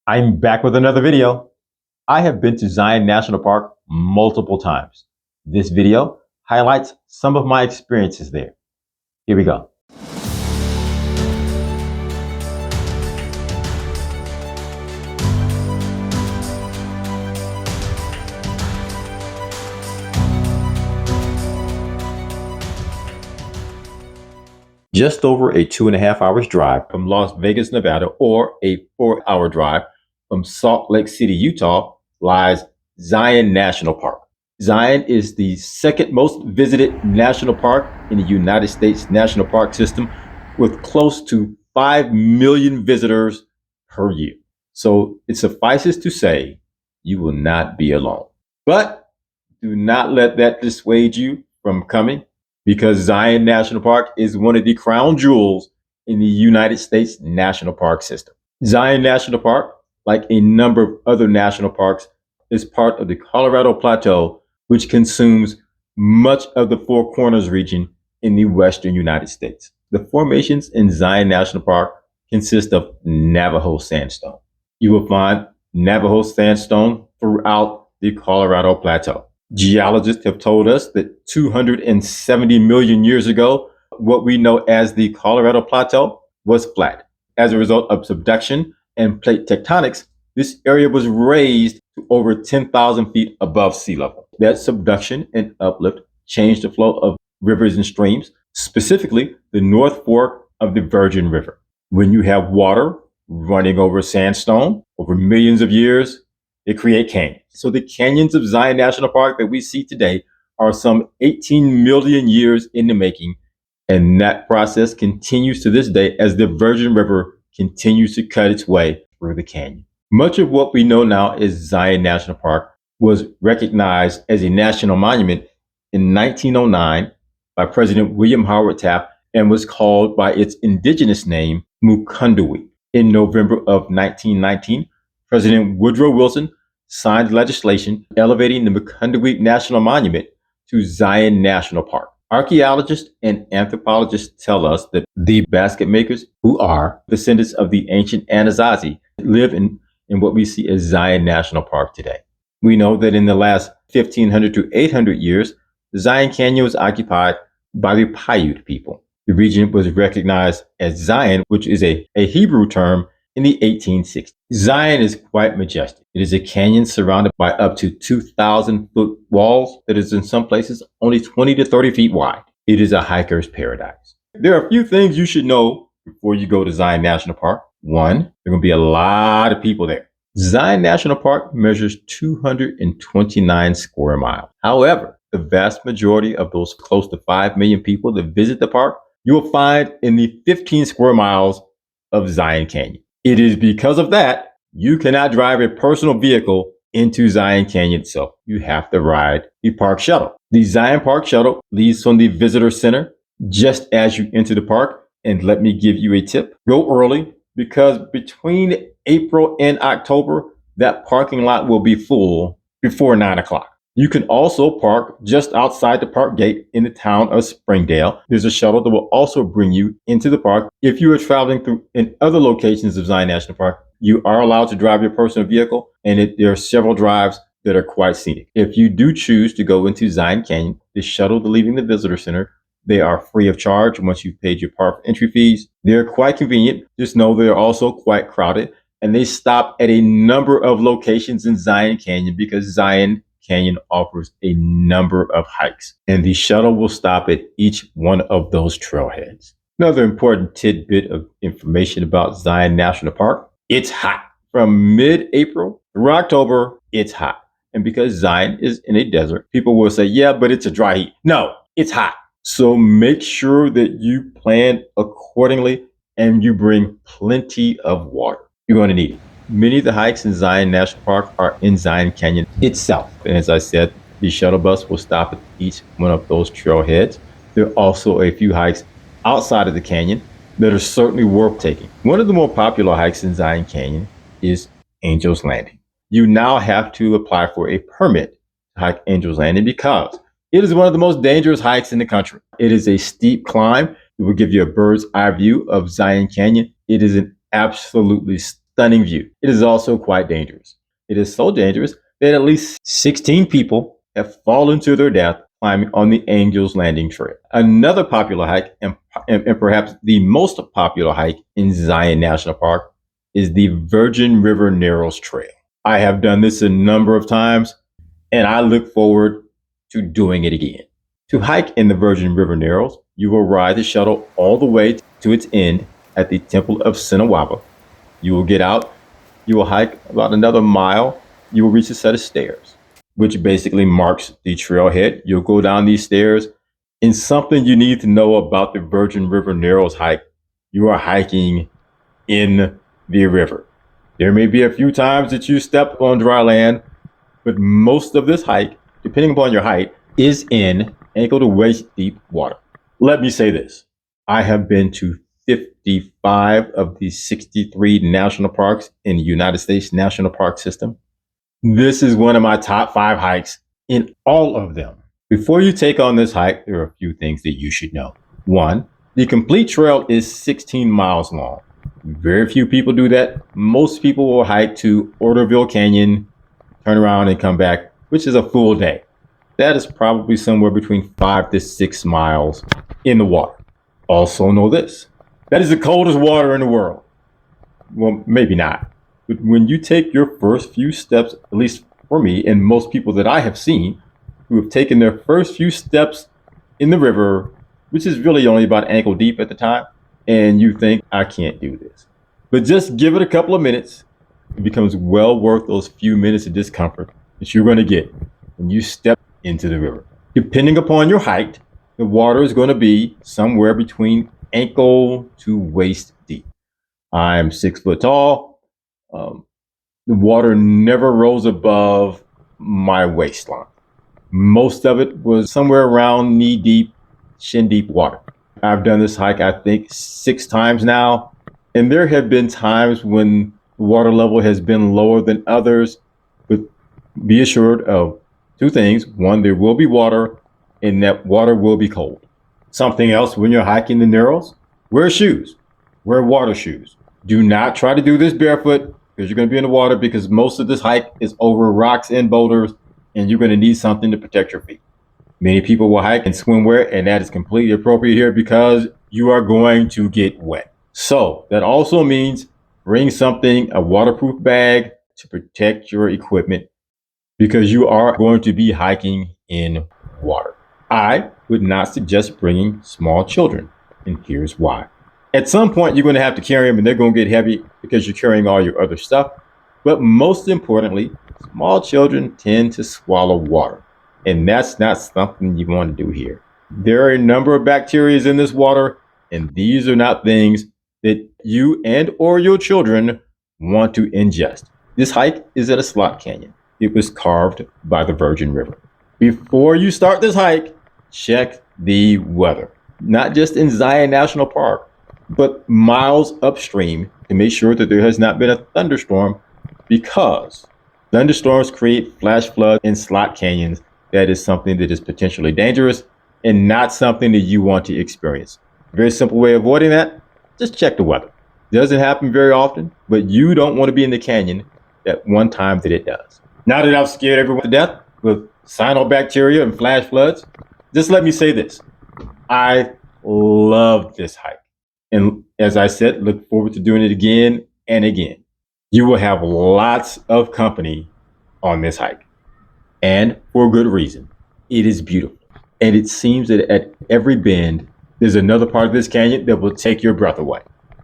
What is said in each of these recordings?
I'm back with another video. I have been to Zion National Park multiple times. This video highlights some of my experiences there. Here we go. Just over a 2.5 hours drive from Las Vegas, Nevada, or a 4-hour drive from Salt Lake City, Utah, lies Zion National Park. Zion is the second most visited national park in the United States National Park System, with close to 5 million visitors per year. So it suffices to say you will not be alone. But do not let that dissuade you from coming, because Zion National Park is one of the crown jewels in the United States National Park System. Zion National Park, like a number of other national parks, is part of the Colorado Plateau, which consumes much of the Four Corners region in the western United States. The formations in Zion National Park consist of Navajo sandstone. You will find Navajo sandstone throughout the Colorado Plateau. Geologists have told us that 270 million years ago, what we know as the Colorado Plateau was flat. As a result of subduction and plate tectonics, this area was raised to over 10,000 feet above sea level. That subduction and uplift changed the flow of rivers and streams, specifically the North Fork of the Virgin River. When you have water running over sandstone over millions of years, they create canyons. So the canyons of Zion National Park that we see today are some 18 million years in the making, and that process continues to this day as the Virgin River continues to cut its way through the canyon. Much of what we know now as Zion National Park was recognized as a national monument in 1909 by President William Howard Taft and was called by its indigenous name, Mukundawee. In November of 1919, President Woodrow Wilson signed legislation elevating the Mukundawee National Monument to Zion National Park. Archaeologists and anthropologists tell us that the basket makers, who are descendants of the ancient Anasazi, live in what we see as Zion National Park today. We know that in the last 1500 to 800 years, the Zion Canyon was occupied by the Paiute people. The region was recognized as Zion, which is a Hebrew term, in the 1860s. Zion is quite majestic. It is a canyon surrounded by up to 2,000-foot walls that is in some places only 20 to 30 feet wide. It is a hiker's paradise. There are a few things you should know before you go to Zion National Park. One, there are going to be a lot of people there. Zion National Park measures 229 square miles. However, the vast majority of those close to 5 million people that visit the park, you will find in the 15 square miles of Zion Canyon. It is because of that you cannot drive a personal vehicle into Zion Canyon itself. You have to ride the park shuttle. The Zion Park shuttle leaves from the visitor center just as you enter the park. And let me give you a tip. Go early, because between April and October, that parking lot will be full before 9 o'clock. You can also park just outside the park gate in the town of Springdale. There's a shuttle that will also bring you into the park. If you are traveling through in other locations of Zion National Park, you are allowed to drive your personal vehicle, and there are several drives that are quite scenic. If you do choose to go into Zion Canyon, the shuttle leaving the visitor center, they are free of charge once you've paid your park entry fees. They're quite convenient. Just know they're also quite crowded, and they stop at a number of locations in Zion Canyon because Zion Canyon offers a number of hikes, and the shuttle will stop at each one of those trailheads. Another important tidbit of information about Zion National Park: it's hot. From mid-April through October, it's hot. And because Zion is in a desert, people will say, yeah, but it's a dry heat. No, it's hot. So make sure that you plan accordingly and you bring plenty of water. You're going to need it. Many of the hikes in Zion National Park are in Zion Canyon itself. And as I said, the shuttle bus will stop at each one of those trailheads. There are also a few hikes outside of the canyon that are certainly worth taking. One of the more popular hikes in Zion Canyon is Angel's Landing. You now have to apply for a permit to hike Angel's Landing because it is one of the most dangerous hikes in the country. It is a steep climb. It will give you a bird's eye view of Zion Canyon. It is an absolutely stunning view. It is also quite dangerous. It is so dangerous that at least 16 people have fallen to their death climbing on the Angel's Landing Trail. Another popular hike, and perhaps the most popular hike in Zion National Park, is the Virgin River Narrows Trail. I have done this a number of times, and I look forward to doing it again. To hike in the Virgin River Narrows, you will ride the shuttle all the way to its end at the Temple of Sinawaba. You will get out, you will hike about another mile, you will reach a set of stairs, which basically marks the trailhead. You'll go down these stairs. And something you need to know about the Virgin River Narrows hike, you are hiking in the river. There may be a few times that you step on dry land, but most of this hike, depending upon your height, is in ankle to waist deep water. Let me say this. I have been to 55 of the 63 national parks in the United States National Park System. This is one of my top 5 hikes in all of them. Before you take on this hike, there are a few things that you should know. 1, the complete trail is 16 miles long. Very few people do that. Most people will hike to Orderville Canyon, turn around and come back, which is a full day. That is probably somewhere between 5 to 6 miles in the water. Also know this, that is the coldest water in the world. Well, maybe not. But when you take your first few steps, at least for me and most people that I have seen who have taken their first few steps in the river, which is really only about ankle deep at the time, and you think, I can't do this. But just give it a couple of minutes. It becomes well worth those few minutes of discomfort that you're going to get when you step into the river. Depending upon your height, the water is going to be somewhere between ankle to waist deep. I'm 6 foot tall. The water never rose above my waistline. Most of it was somewhere around knee deep, shin deep water. I've done this hike, I think, 6 times now. And there have been times when the water level has been lower than others. But be assured of 2 things. 1, there will be water, and that water will be cold. Something else when you're hiking the Narrows, wear shoes. Wear water shoes. Do not try to do this barefoot because you're going to be in the water, because most of this hike is over rocks and boulders, and you're going to need something to protect your feet. Many people will hike in swimwear, and that is completely appropriate here because you are going to get wet. So that also means bring something, a waterproof bag to protect your equipment, because you are going to be hiking in water. I would not suggest bringing small children, and here's why. At some point, you're going to have to carry them, and they're going to get heavy because you're carrying all your other stuff. But most importantly, small children tend to swallow water, and that's not something you want to do here. There are a number of bacteria in this water, and these are not things that you and or your children want to ingest. This hike is at a slot canyon. It was carved by the Virgin River. Before you start this hike, check the weather, not just in Zion National Park, but miles upstream, to make sure that there has not been a thunderstorm, because thunderstorms create flash floods in slot canyons. That is something that is potentially dangerous and not something that you want to experience. A very simple way of avoiding that, just check the weather. It doesn't happen very often, but you don't want to be in the canyon that one time that it does. Now that I've scared everyone to death with cyanobacteria and flash floods, just let me say this. I love this hike. And as I said, look forward to doing it again and again. You will have lots of company on this hike, and for good reason. It is beautiful. And it seems that at every bend, there's another part of this canyon that will take your breath away.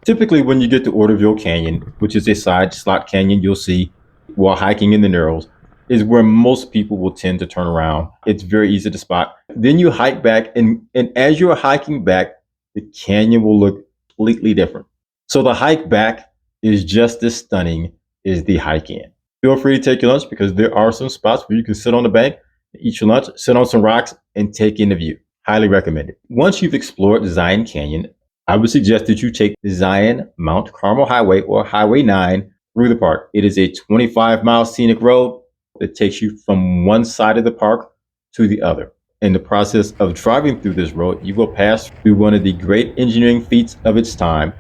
Typically, when you get to Orderville Canyon, which is a side slot canyon you'll see while hiking in the Narrows, is where most people will tend to turn around. It's very easy to spot. Then you hike back, and as you're hiking back, the canyon will look completely different. So the hike back is just as stunning as the hike in. Feel free to take your lunch, because there are some spots where you can sit on the bank, eat your lunch, sit on some rocks, and take in the view. Highly recommended. Once you've explored Zion Canyon, I would suggest that you take the Zion Mount Carmel Highway, or Highway 9, through the park. It is a 25-mile scenic road that takes you from one side of the park to the other. In the process of driving through this road, you will pass through one of the great engineering feats of its time,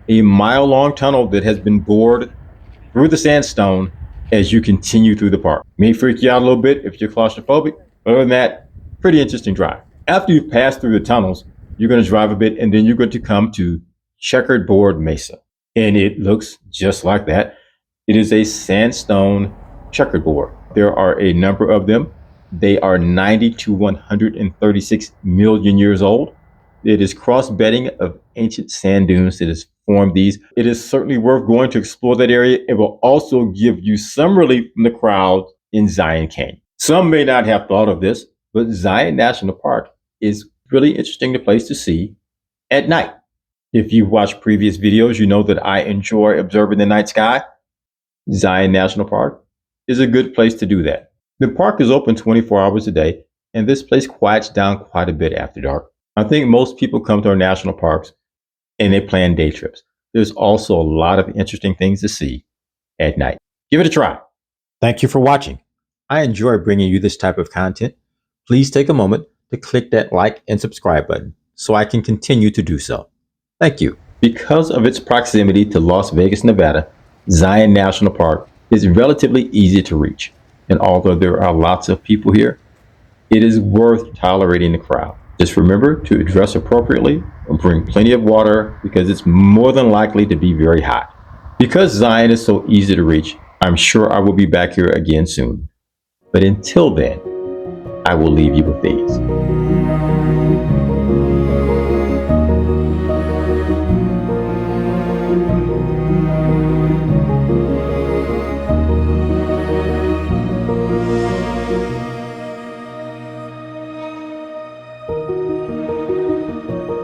a mile-long tunnel that has been bored through the sandstone as you continue through the park. May freak you out a little bit if you're claustrophobic, but other than that, pretty interesting drive. After you've passed through the tunnels, you're going to drive a bit and then you're going to come to Checkered Mesa. And it looks just like that. It is a sandstone checkerboard. There are a number of them. They are 90 to 136 million years old. It is cross-bedding of ancient sand dunes that has formed these. It is certainly worth going to explore that area. It will also give you some relief from the crowd in Zion Canyon. Some may not have thought of this, but Zion National Park is really interesting place to see at night. If you've watched previous videos, you know that I enjoy observing the night sky. Zion National Park is a good place to do that. The park is open 24 hours a day, and this place quiets down quite a bit after dark. I think most people come to our national parks and they plan day trips. There's also a lot of interesting things to see at night. Give it a try. Thank you for watching. I enjoy bringing you this type of content. Please take a moment to click that like and subscribe button so I can continue to do so. Thank you. Because of its proximity to Las Vegas, Nevada, Zion National Park is relatively easy to reach. And although there are lots of people here, it is worth tolerating the crowd. Just remember to dress appropriately and bring plenty of water because it's more than likely to be very hot. Because Zion is so easy to reach, I'm sure I will be back here again soon. But until then, I will leave you with these.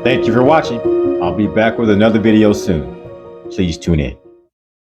Thank you for watching. I'll be back with another video soon. Please tune in.